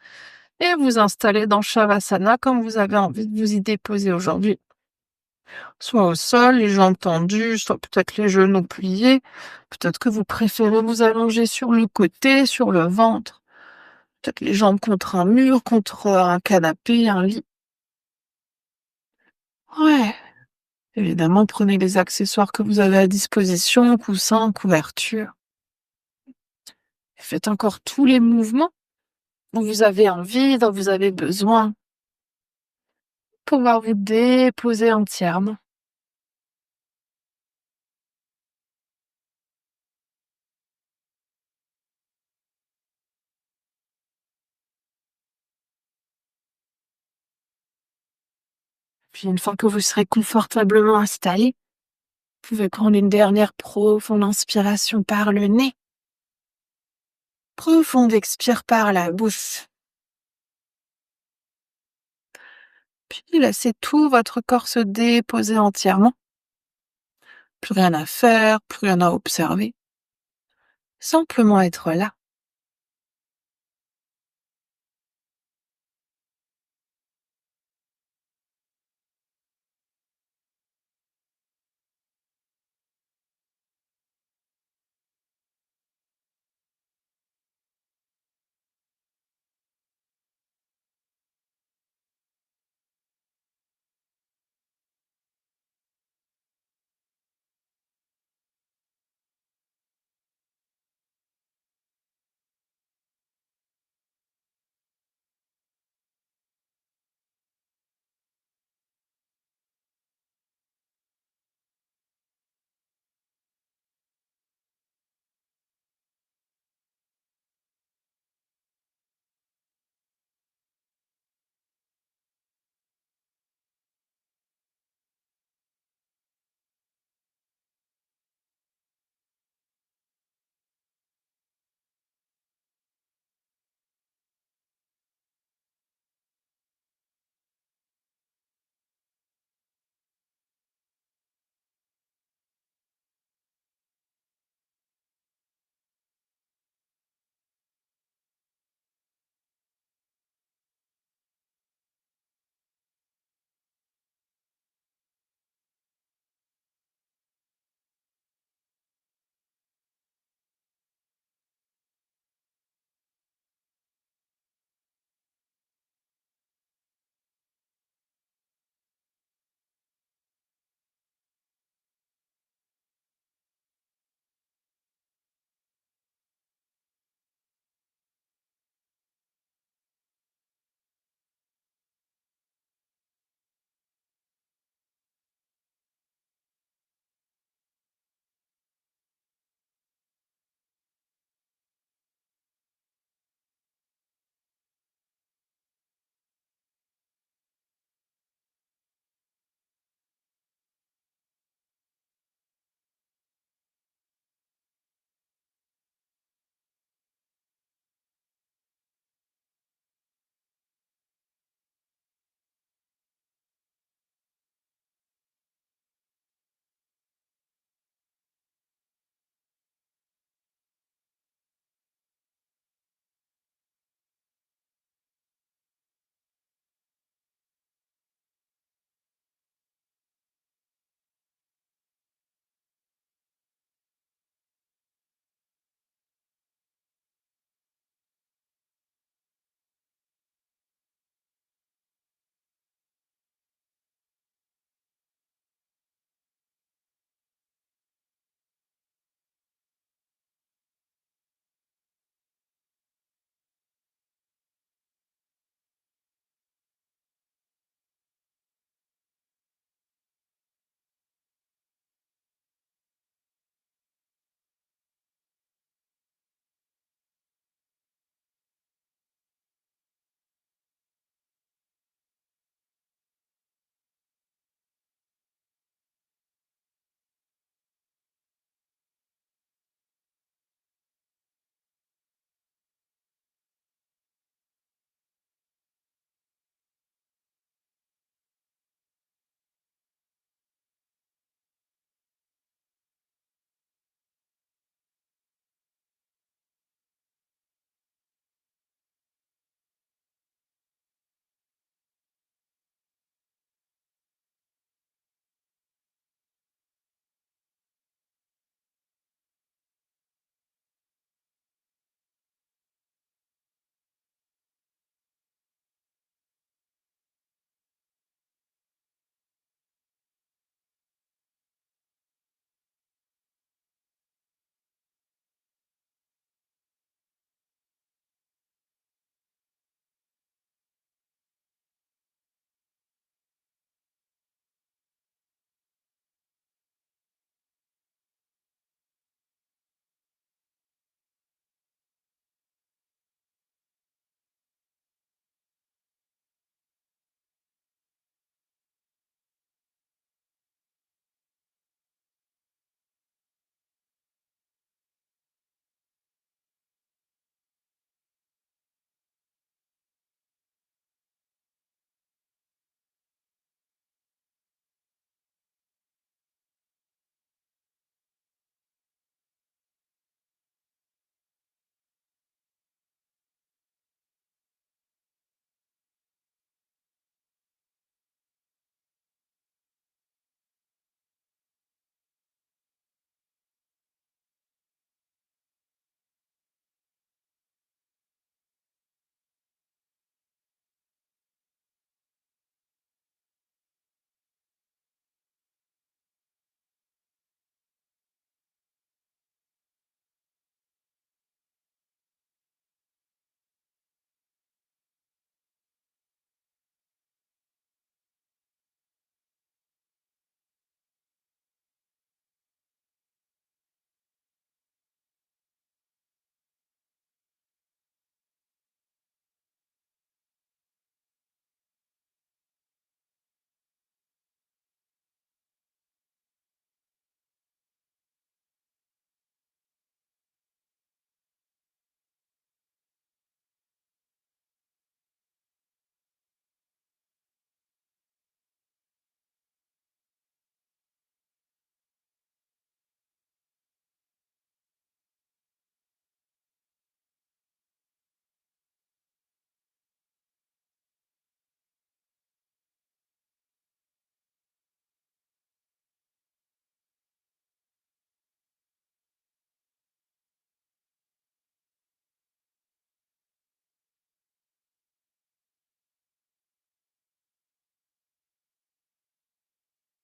et vous installer dans Shavasana comme vous avez envie de vous y déposer aujourd'hui. Soit au sol, les jambes tendues, soit peut-être les genoux pliés. Peut-être que vous préférez vous allonger sur le côté, sur le ventre. Peut-être les jambes contre un mur, contre un canapé, un lit. Ouais. Évidemment, prenez les accessoires que vous avez à disposition, coussins, couvertures. Faites encore tous les mouvements dont vous avez envie, dont vous avez besoin, pour pouvoir vous déposer entièrement. Puis une fois que vous serez confortablement installé, vous pouvez prendre une dernière profonde inspiration par le nez. Profonde expire par la bouche. Puis laissez tout votre corps se déposer entièrement. Plus rien à faire, plus rien à observer. Simplement être là.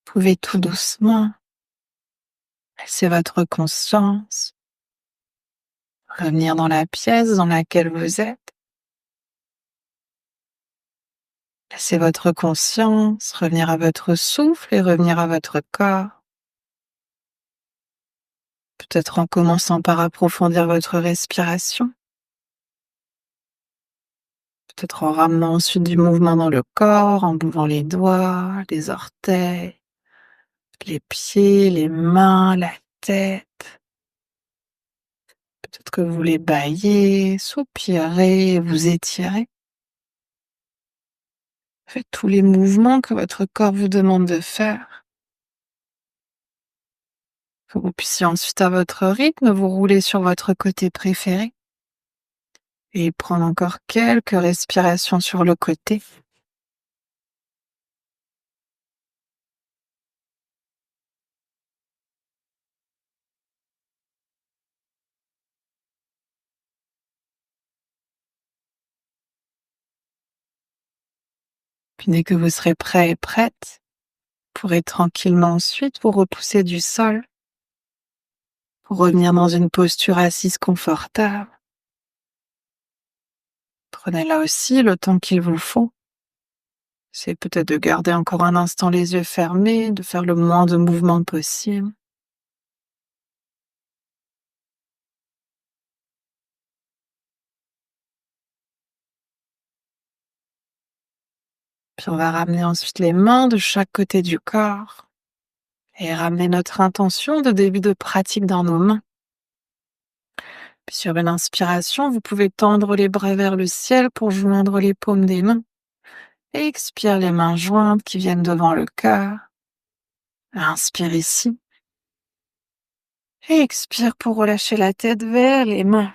Vous pouvez tout doucement laisser votre conscience revenir dans la pièce dans laquelle vous êtes. Laissez votre conscience revenir à votre souffle et revenir à votre corps. Peut-être en commençant par approfondir votre respiration. Peut-être en ramenant ensuite du mouvement dans le corps, en bougant les doigts, les orteils, les pieds, les mains, la tête. Peut-être que vous voulez bâiller, soupirer, vous étirer. Faites tous les mouvements que votre corps vous demande de faire. Que vous puissiez ensuite, à votre rythme, vous rouler sur votre côté préféré et prendre encore quelques respirations sur le côté. Puis dès que vous serez prêt et prête, vous pourrez tranquillement ensuite vous repousser du sol pour revenir dans une posture assise confortable. Prenez là aussi le temps qu'il vous faut. C'est peut-être de garder encore un instant les yeux fermés, de faire le moins de mouvements possible. Puis on va ramener ensuite les mains de chaque côté du corps et ramener notre intention de début de pratique dans nos mains. Puis sur une inspiration, vous pouvez tendre les bras vers le ciel pour joindre les paumes des mains. Et expire les mains jointes qui viennent devant le cœur. Inspire ici. Et expire pour relâcher la tête vers les mains.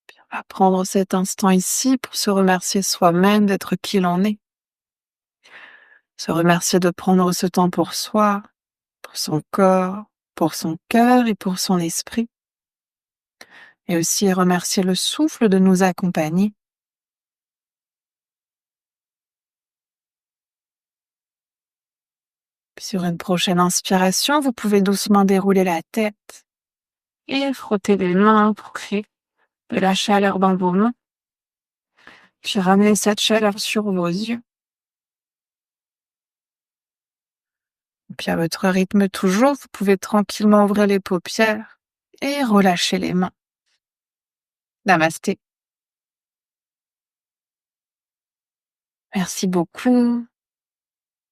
Puis on va prendre cet instant ici pour se remercier soi-même d'être qui l'on est. Se remercier de prendre ce temps pour soi, pour son corps, pour son cœur et pour son esprit. Et aussi remercier le souffle de nous accompagner. Puis sur une prochaine inspiration, vous pouvez doucement dérouler la tête et frotter les mains pour créer de la chaleur dans vos mains. Puis ramenez cette chaleur sur vos yeux. Puis à votre rythme toujours, vous pouvez tranquillement ouvrir les paupières et relâcher les mains. Namasté. Merci beaucoup.